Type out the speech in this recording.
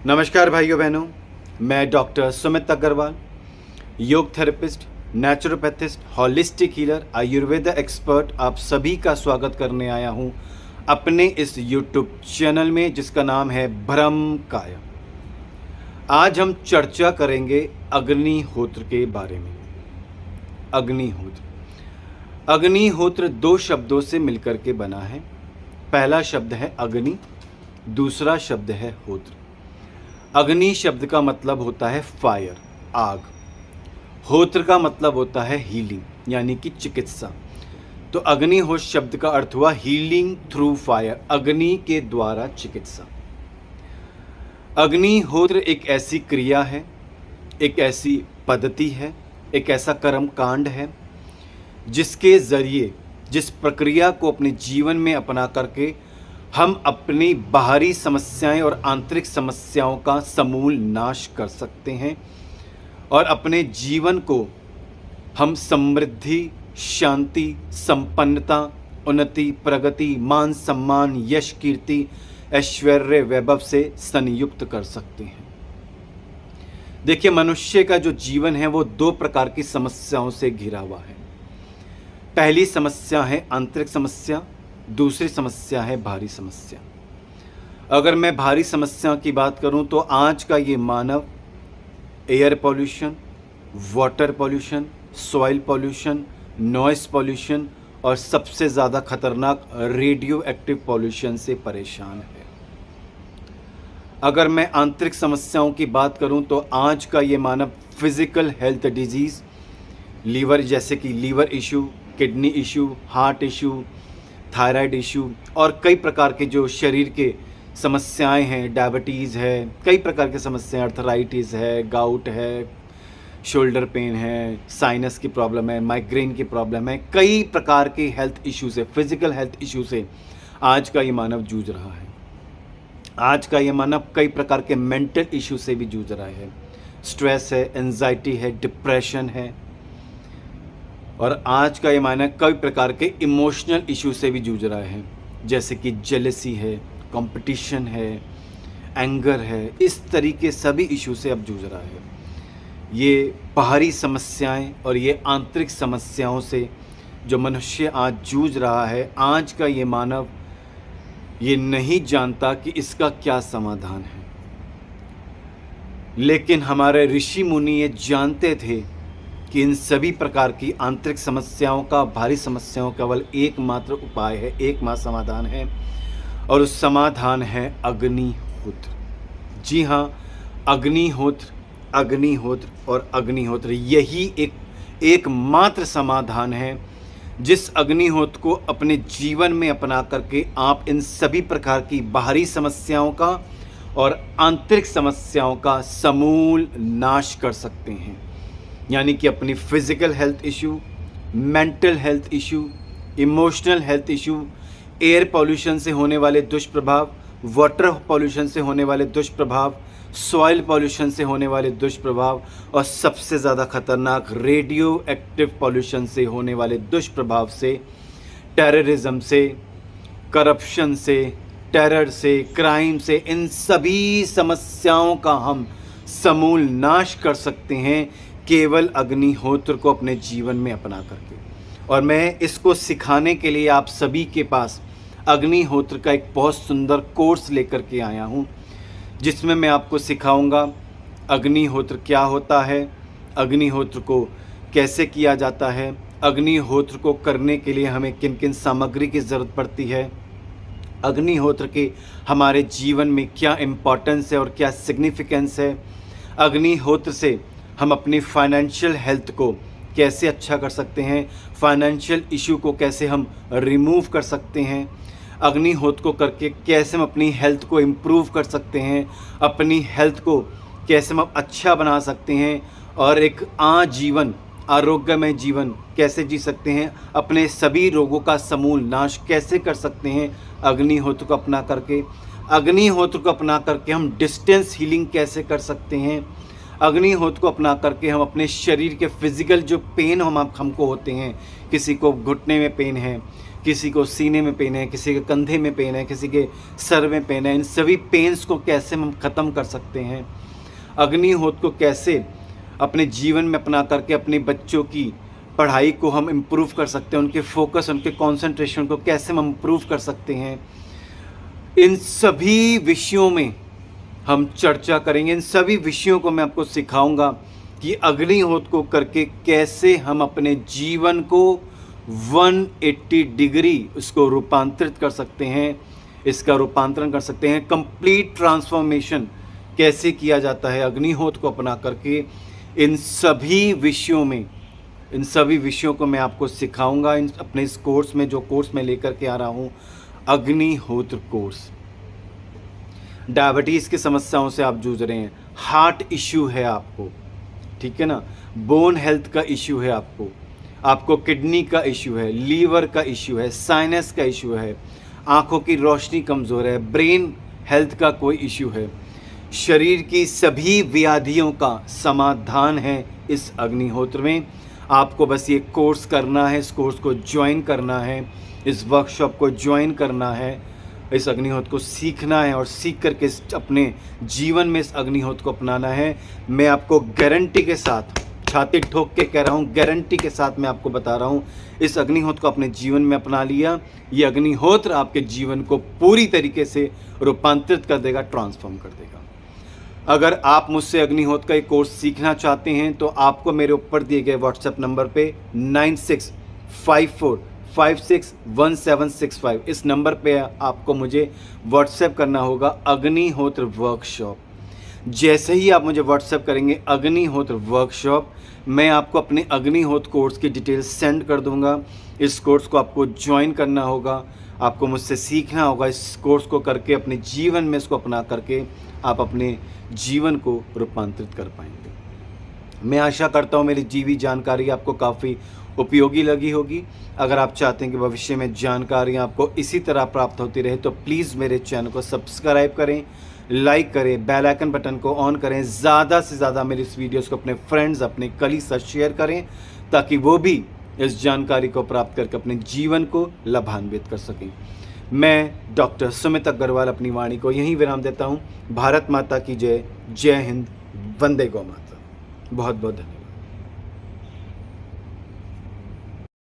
नमस्कार भाइयों बहनों, मैं doctor Sumit Agrawal, yoga therapist, naturopathist, holistic healer, Ayurveda expert आप सभी का स्वागत करने आया हूं अपने इस यूट्यूब चैनल में जिसका नाम है ब्रह्म काया। आज हम चर्चा करेंगे अग्निहोत्र के बारे में। अग्निहोत्र दो शब्दों से मिलकर के बना है। पहला शब्द है अग्नि, दूसरा शब्द है होत्र। अग्नि शब्द का मतलब होता है फायर, आग। होत्र का मतलब होता है हीलिंग, यानी कि चिकित्सा। तो अग्निहोत्र शब्द का अर्थ हुआ हीलिंग थ्रू फायर, अग्नि के द्वारा चिकित्सा। अग्निहोत्र एक ऐसी क्रिया है, एक ऐसी पद्धति है, एक ऐसा कर्म कांड है जिसके ज़रिए, जिस प्रक्रिया को अपने जीवन में अपना करके हम अपनी बाहरी समस्याएं और आंतरिक समस्याओं का समूल नाश कर सकते हैं और अपने जीवन को हम समृद्धि, शांति, संपन्नता, उन्नति, प्रगति, मान सम्मान, यश, कीर्ति, ऐश्वर्य, वैभव से संयुक्त कर सकते हैं। देखिए, मनुष्य का जो जीवन है वो दो प्रकार की समस्याओं से घिरा हुआ है। पहली समस्या है आंतरिक समस्या, दूसरी समस्या है बाहरी समस्या। अगर मैं बाहरी समस्या की बात करूं तो आज का ये मानव air pollution, water pollution, soil pollution, noise pollution और सबसे ज़्यादा खतरनाक रेडियो एक्टिव पॉल्यूशन से परेशान है। अगर मैं आंतरिक समस्याओं की बात करूं तो आज का ये मानव फिजिकल हेल्थ डिजीज़, लीवर जैसे कि liver issue, kidney issue, heart issue, thyroid issue और कई प्रकार के जो शरीर के समस्याएं हैं, डायबिटीज़ है, कई प्रकार की समस्याएं, अर्थराइटिस है, गाउट है, शोल्डर पेन है, साइनस की प्रॉब्लम है, माइग्रेन की प्रॉब्लम है, कई प्रकार के हेल्थ इशू से, फिजिकल हेल्थ इशू से आज का ये मानव जूझ रहा है। आज का ये मानव कई प्रकार के मेंटल इशू से भी जूझ रहा है। स्ट्रेस है, एंजाइटी है, डिप्रेशन है और आज का ये मानव कई प्रकार के इमोशनल इशू से भी जूझ रहा है, जैसे कि जेलसी है, कंपटीशन है, एंगर है। इस तरीके सभी इशू से अब जूझ रहा है। ये बाहरी समस्याएं और ये आंतरिक समस्याओं से जो मनुष्य आज जूझ रहा है, आज का ये मानव ये नहीं जानता कि इसका क्या समाधान है। लेकिन हमारे ऋषि मुनि ये जानते थे कि इन सभी प्रकार की आंतरिक समस्याओं का, बाहरी समस्याओं का केवल एकमात्र उपाय है, एकमात्र समाधान है और उस समाधान है अग्निहोत्र। जी हाँ, अग्निहोत्र, अग्निहोत्र और अग्निहोत्र, यही एकमात्र समाधान है जिस अग्निहोत्र को अपने जीवन में अपना करके आप इन सभी प्रकार की बाहरी समस्याओं का और आंतरिक समस्याओं का समूल नाश कर सकते हैं। यानी कि अपनी physical health issue, mental health issue, emotional health issue, air pollution से होने वाले दुष्प्रभाव, वाटर पॉल्यूशन से होने वाले दुष्प्रभाव, सॉइल पॉल्यूशन से होने वाले दुष्प्रभाव और सबसे ज़्यादा खतरनाक रेडियो एक्टिव पॉल्यूशन से होने वाले दुष्प्रभाव से, टेररिज्म से, करप्शन से, टेरर से, क्राइम से, इन सभी समस्याओं का हम समूल नाश कर सकते हैं केवल अग्निहोत्र को अपने जीवन में अपना करके। और मैं इसको सिखाने के लिए आप सभी के पास अग्निहोत्र का एक बहुत सुंदर कोर्स लेकर के आया हूँ, जिसमें मैं आपको सिखाऊंगा अग्निहोत्र क्या होता है, अग्निहोत्र को कैसे किया जाता है, अग्निहोत्र को करने के लिए हमें किन किन सामग्री की ज़रूरत पड़ती है, अग्निहोत्र के हमारे जीवन में क्या इम्पोर्टेंस है और क्या सिग्निफिकेंस है, अग्निहोत्र से हम अपनी फाइनेंशियल हेल्थ को कैसे अच्छा कर सकते हैं, फाइनेंशियल इशू को कैसे हम रिमूव कर सकते हैं, अग्निहोत्र को करके कैसे हम अपनी हेल्थ को इम्प्रूव कर सकते हैं, अपनी हेल्थ को कैसे हम अच्छा बना सकते हैं और एक आजीवन आरोग्यमय जीवन कैसे जी सकते हैं, अपने सभी रोगों का समूल नाश कैसे कर सकते हैं अग्निहोत्र को अपना करके। अग्निहोत्र को अपना करके हम डिस्टेंस हीलिंग कैसे कर सकते हैं, अग्निहोत्र को अपना करके हम अपने शरीर के फिजिकल जो पेन हमको होते हैं, किसी को घुटने में पेन है, किसी को सीने में पेन है, किसी के कंधे में पेन है, किसी के सर में पेन है, इन सभी पेन्स को कैसे हम ख़त्म कर सकते हैं, अग्निहोत्र को कैसे अपने जीवन में अपना करके अपने बच्चों की पढ़ाई को हम इम्प्रूव कर सकते हैं, उनके फोकस, उनके कंसंट्रेशन को कैसे हम इम्प्रूव कर सकते हैं, इन सभी विषयों में हम चर्चा करेंगे। इन सभी विषयों को मैं आपको सिखाऊंगा कि अग्निहोत्र को करके कैसे हम अपने जीवन को 180 डिग्री उसको रूपांतरित कर सकते हैं, इसका रूपांतरण कर सकते हैं। कंप्लीट ट्रांसफॉर्मेशन कैसे किया जाता है अग्निहोत्र को अपना करके, इन सभी विषयों को मैं आपको सिखाऊंगा इन अपने इस कोर्स में, जो कोर्स मैं लेकर के आ रहा हूँ, अग्निहोत्र कोर्स। डायबिटीज़ की समस्याओं से आप जूझ रहे हैं, हार्ट इश्यू है आपको, ठीक है ना, बोन हेल्थ का इश्यू है आपको किडनी का इश्यू है, लीवर का इश्यू है, साइनस का इश्यू है, आँखों की रोशनी कमज़ोर है, ब्रेन हेल्थ का कोई इश्यू है, शरीर की सभी व्याधियों का समाधान है इस अग्निहोत्र में। आपको बस ये कोर्स करना है, इस कोर्स को ज्वाइन करना है, इस वर्कशॉप को ज्वाइन करना है, इस अग्निहोत्र को सीखना है और सीख करके अपने जीवन में इस अग्निहोत्र को अपनाना है। मैं आपको गारंटी के साथ, छाती ठोक के कह रहा हूँ, गारंटी के साथ मैं आपको बता रहा हूँ, इस अग्निहोत्र को अपने जीवन में अपना लिया, ये अग्निहोत्र आपके जीवन को पूरी तरीके से रूपांतरित कर देगा, ट्रांसफॉर्म कर देगा। अगर आप मुझसे अग्निहोत्र का एक कोर्स सीखना चाहते हैं तो आपको मेरे ऊपर दिए गए व्हाट्सएप नंबर पे 9654561765 इस नंबर पे आपको मुझे व्हाट्सएप करना होगा अग्निहोत्र वर्कशॉप। जैसे ही आप मुझे व्हाट्सएप करेंगे अग्निहोत्र वर्कशॉप, मैं आपको अपने अग्निहोत्र कोर्स की डिटेल्स सेंड कर दूंगा। इस कोर्स को आपको ज्वाइन करना होगा, आपको मुझसे सीखना होगा। इस कोर्स को करके अपने जीवन में इसको अपना करके आप अपने जीवन को रूपांतरित कर पाएंगे। मैं आशा करता हूँ मेरी दी हुई जानकारी आपको काफ़ी उपयोगी लगी होगी। अगर आप चाहते हैं कि भविष्य में जानकारियाँ आपको इसी तरह प्राप्त होती रहे तो प्लीज़ मेरे चैनल को सब्सक्राइब करें, लाइक करें, बेल आइकन बटन को ऑन करें, ज़्यादा से ज़्यादा मेरी इस वीडियोस को अपने फ्रेंड्स, अपने कलीग साथ शेयर करें ताकि वो भी इस जानकारी को प्राप्त करके अपने जीवन को लाभान्वित कर सकें। मैं डॉक्टर सुमित अग्रवाल अपनी वाणी को यहीं विराम देता हूँ। भारत माता की जय, जय हिंद, वंदे गौ माता। बहुत बहुत धन्यवाद।